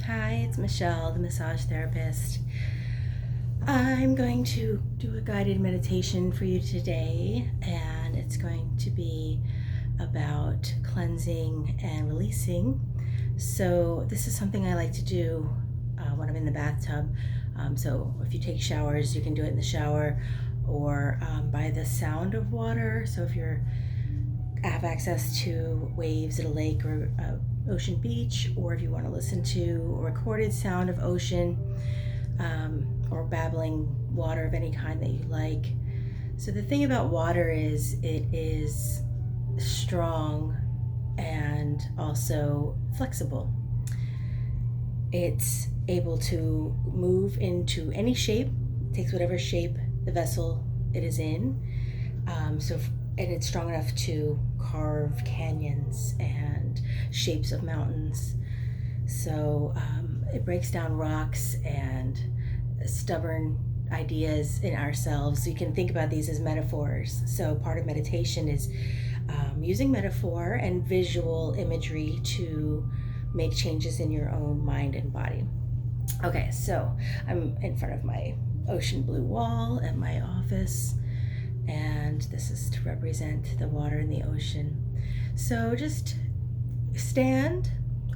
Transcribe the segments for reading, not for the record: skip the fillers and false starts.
Hi, it's Michelle, the massage therapist. I'm going to do a guided meditation for you today, and it's going to be about cleansing and releasing. So this is something I like to do when I'm in the bathtub. So if you take showers, you can do it in the shower or by the sound of water. So if you have access to waves at a lake or ocean beach, or if you want to listen to a recorded sound of ocean or babbling water of any kind that you like. So the thing about water is it is strong and also flexible. It's able to move into any shape, takes whatever shape the vessel it is in. And it's strong enough to carve canyons and shapes of mountains. So it breaks down rocks and stubborn ideas in ourselves. You can think about these as metaphors. So part of meditation is using metaphor and visual imagery to make changes in your own mind and body. Okay, so I'm in front of my ocean blue wall at my office, and this is to represent the water in the ocean. So just stand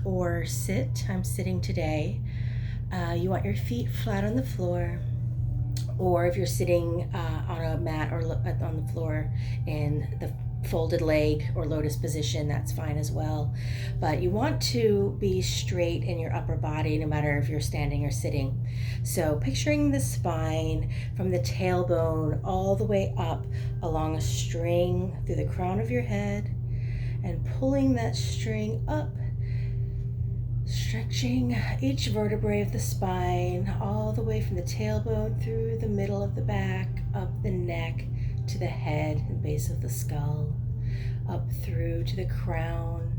or sit. I'm sitting today. You want your feet flat on the floor, or if you're sitting on a mat or on the floor in the folded leg or lotus position, that's fine as well. But you want to be straight in your upper body no matter if you're standing or sitting. So picturing the spine from the tailbone all the way up along a string through the crown of your head, and pulling that string up, stretching each vertebrae of the spine all the way from the tailbone through the middle of the back, up the neck to the head and base of the skull, up through to the crown.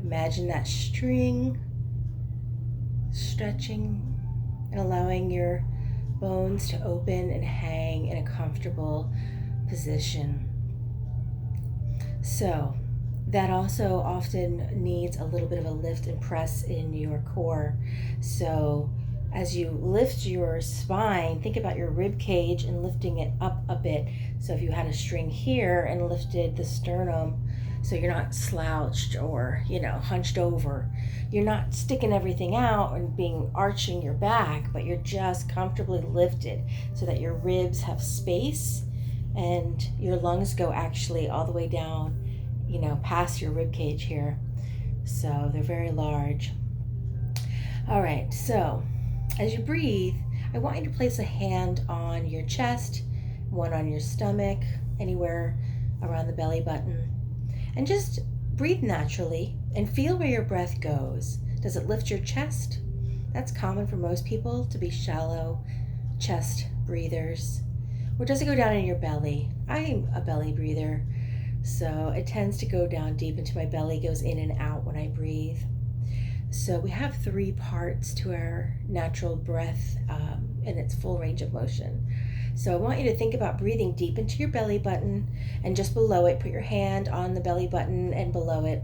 Imagine that string stretching and allowing your bones to open and hang in a comfortable position. So that also often needs a little bit of a lift and press in your core. So as you lift your spine, think about your rib cage and lifting it up a bit. So if you had a string here and lifted the sternum, so you're not slouched or, hunched over, you're not sticking everything out and arching your back, but you're just comfortably lifted so that your ribs have space and your lungs go actually all the way down, past your rib cage here. So they're very large. All right, so as you breathe, I want you to place a hand on your chest, one on your stomach, anywhere around the belly button, and just breathe naturally and feel where your breath goes. Does it lift your chest? That's common for most people to be shallow chest breathers. Or does it go down in your belly? I'm a belly breather, so it tends to go down deep into my belly, goes in and out when I breathe. So we have 3 parts to our natural breath in its full range of motion. So I want you to think about breathing deep into your belly button, and just below it, put your hand on the belly button and below it,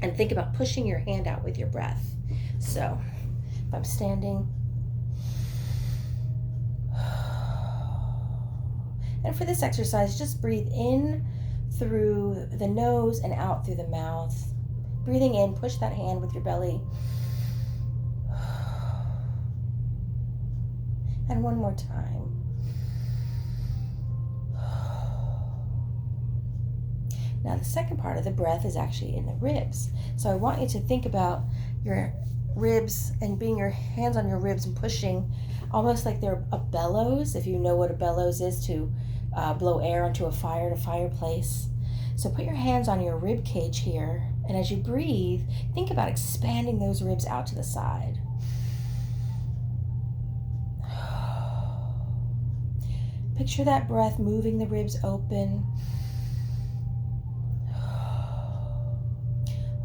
and think about pushing your hand out with your breath. So if I'm standing, and for this exercise, just breathe in through the nose and out through the mouth. Breathing in, push that hand with your belly. And one more time. Now the second part of the breath is actually in the ribs. So I want you to think about your ribs and being your hands on your ribs and pushing almost like they're a bellows, if you know what a bellows is, to blow air onto a fireplace. So put your hands on your rib cage here, and as you breathe, think about expanding those ribs out to the side. Picture that breath moving the ribs open.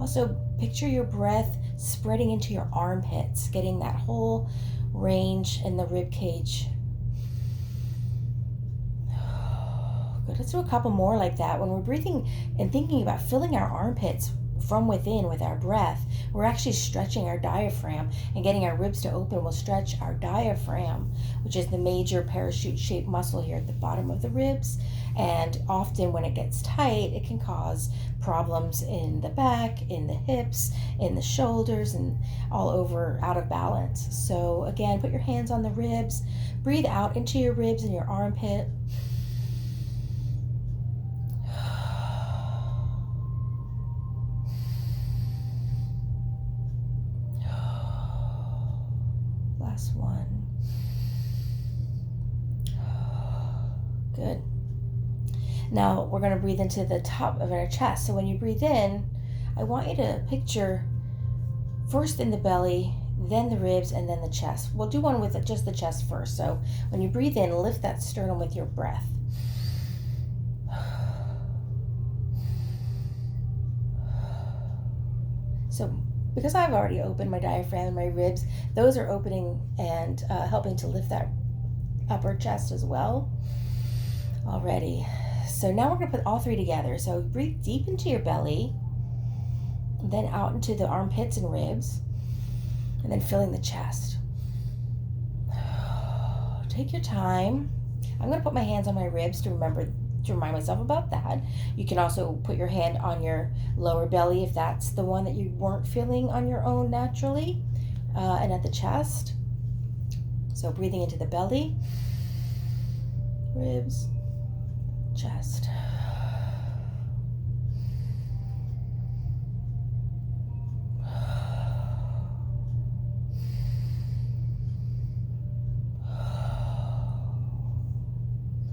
Also, picture your breath spreading into your armpits, getting that whole range in the rib cage. Good. Let's do a couple more like that. When we're breathing and thinking about filling our armpits from within with our breath, we're actually stretching our diaphragm, and getting our ribs to open will stretch our diaphragm, which is the major parachute-shaped muscle here at the bottom of the ribs. And often when it gets tight, it can cause problems in the back, in the hips, in the shoulders, and all over, out of balance. So again, put your hands on the ribs, breathe out into your ribs and your armpit. Last one. Good. Now we're going to breathe into the top of our chest. So when you breathe in, I want you to picture first in the belly, then the ribs, and then the chest. We'll do one with just the chest first. So when you breathe in, lift that sternum with your breath. So because I've already opened my diaphragm and my ribs, those are opening and helping to lift that upper chest as well already. So now we're going to put all three together. So breathe deep into your belly, then out into the armpits and ribs, and then filling the chest. Take your time. I'm going to put my hands on my ribs to remind myself about that. You can also put your hand on your lower belly if that's the one that you weren't feeling on your own naturally, and at the chest. So breathing into the belly, ribs, chest.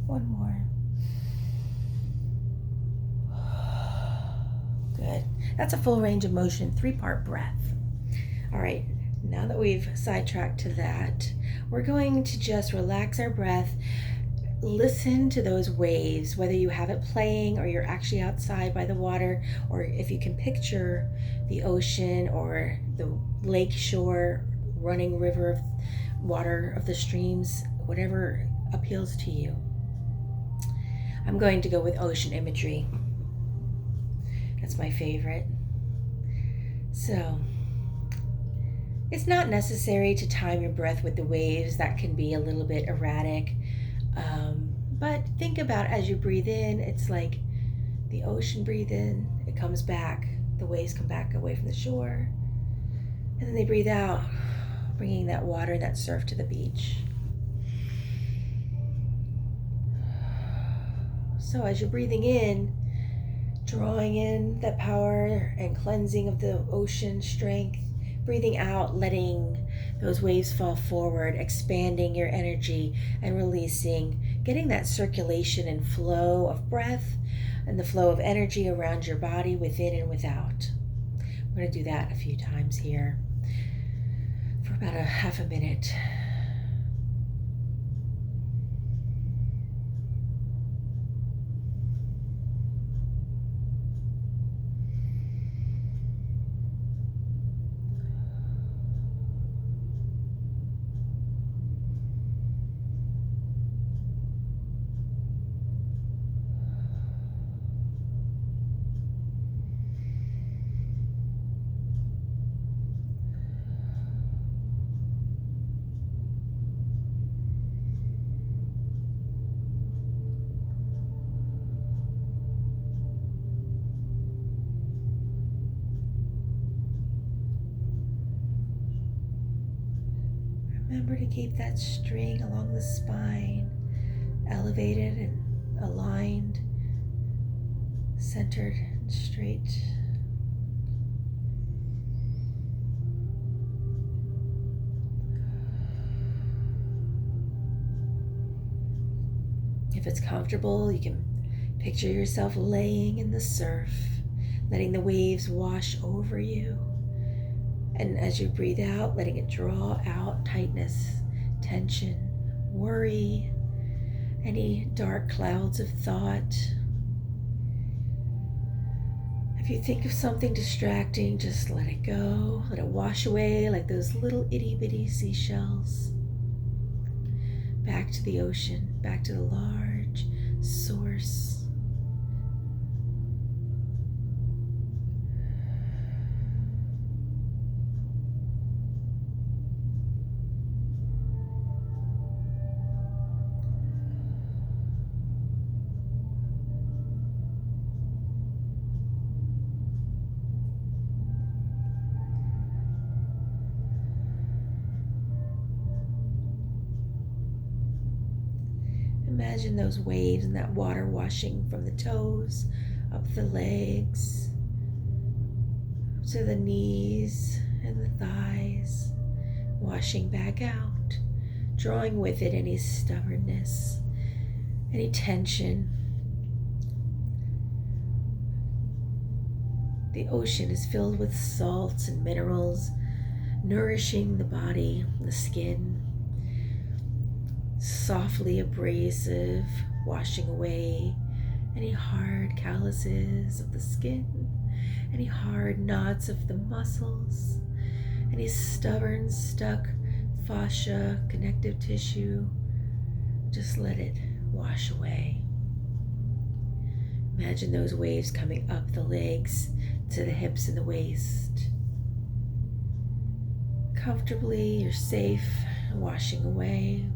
One more. Good. That's a full range of motion, 3-part breath. All right, now that we've sidetracked to that, we're going to just relax our breath. Listen to those waves, whether you have it playing or you're actually outside by the water, or if you can picture the ocean or the lake shore, running river of water of the streams, whatever appeals to you. I'm going to go with ocean imagery. That's my favorite. So it's not necessary to time your breath with the waves. That can be a little bit erratic. But think about as you breathe in, it's like the ocean. Breathe in, it comes back, the waves come back away from the shore, and then they breathe out, bringing that water and that surf to the beach. So as you're breathing in, drawing in that power and cleansing of the ocean strength, breathing out, letting those waves fall forward, expanding your energy and releasing, getting that circulation and flow of breath and the flow of energy around your body within and without. I'm going to do that a few times here for about a half a minute. Remember to keep that string along the spine elevated and aligned, centered and straight. If it's comfortable, you can picture yourself laying in the surf, letting the waves wash over you. And as you breathe out, letting it draw out tightness, tension, worry, any dark clouds of thought. If you think of something distracting, just let it go. Let it wash away like those little itty-bitty seashells. Back to the ocean, back to the large source. imagine those waves and that water washing from the toes, up the legs, to the knees and the thighs, washing back out, drawing with it any stubbornness, any tension. The ocean is filled with salts and minerals, nourishing the body, the skin, softly abrasive, washing away any hard calluses of the skin, any hard knots of the muscles, any stubborn, stuck fascia, connective tissue. Just let it wash away. Imagine those waves coming up the legs to the hips and the waist. Comfortably, you're safe, washing away.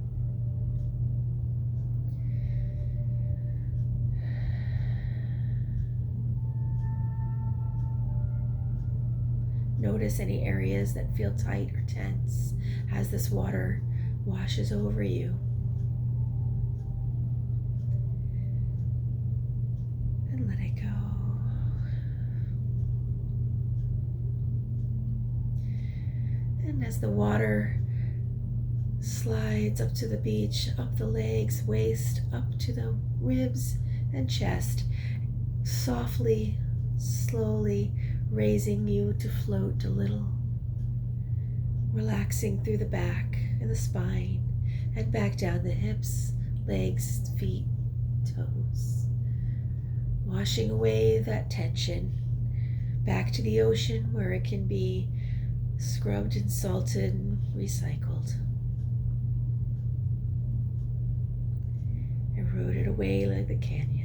Notice any areas that feel tight or tense as this water washes over you. And let it go. And as the water slides up to the beach, up the legs, waist, up to the ribs and chest, softly, slowly raising you to float a little, relaxing through the back and the spine and back down the hips, legs, feet, toes, washing away that tension back to the ocean where it can be scrubbed and salted and recycled, eroded away like the canyons.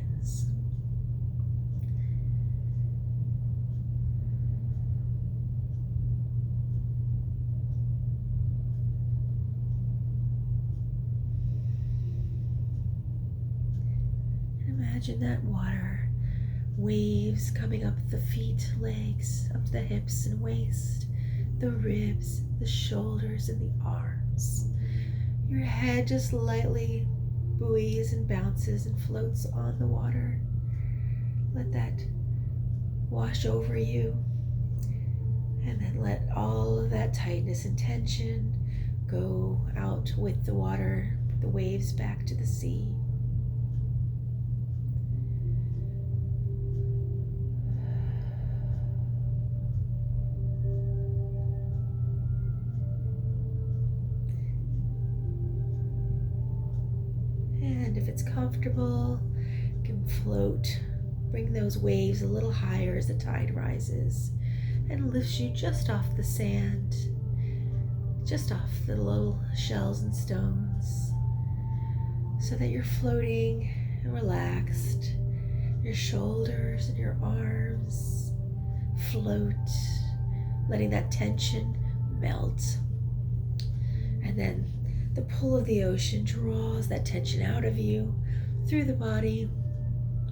Imagine that water, waves coming up the feet, legs, up the hips and waist, the ribs, the shoulders, and the arms. Your head just lightly buoys and bounces and floats on the water. Let that wash over you, and then let all of that tightness and tension go out with the water, the waves back to the sea. And if it's comfortable, you can float. Bring those waves a little higher as the tide rises and lifts you just off the sand, just off the little shells and stones, so that you're floating and relaxed. Your shoulders and your arms float, letting that tension melt. And then the pull of the ocean draws that tension out of you, through the body,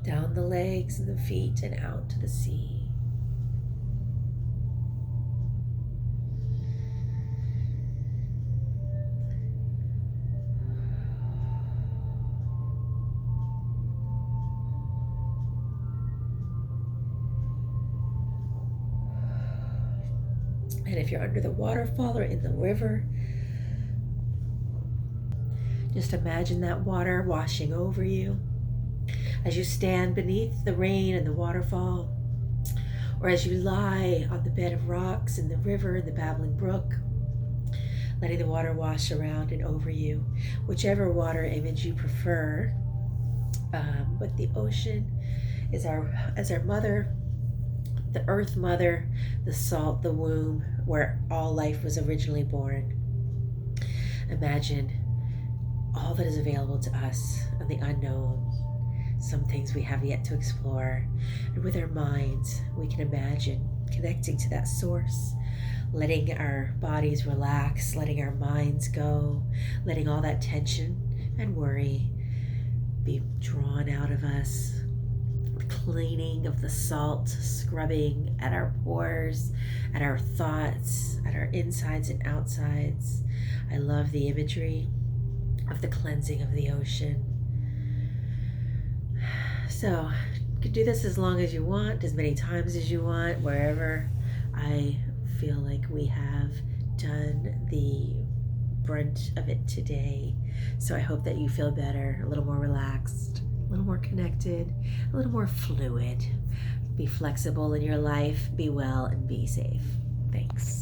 down the legs and the feet, and out to the sea. And if you're under the waterfall or in the river, just imagine that water washing over you as you stand beneath the rain and the waterfall, or as you lie on the bed of rocks in the river and the babbling brook, letting the water wash around and over you, whichever water image you prefer. But the ocean is our mother, the earth mother, the salt, the womb, where all life was originally born. Imagine all that is available to us of the unknown, some things we have yet to explore. And with our minds, we can imagine connecting to that source, letting our bodies relax, letting our minds go, letting all that tension and worry be drawn out of us. The cleaning of the salt, scrubbing at our pores, at our thoughts, at our insides and outsides. I love the imagery of the cleansing of the ocean. So you can do this as long as you want, as many times as you want, wherever. I feel like we have done the brunt of it today. So I hope that you feel better, a little more relaxed, a little more connected, a little more fluid. Be flexible in your life, be well, and be safe. Thanks.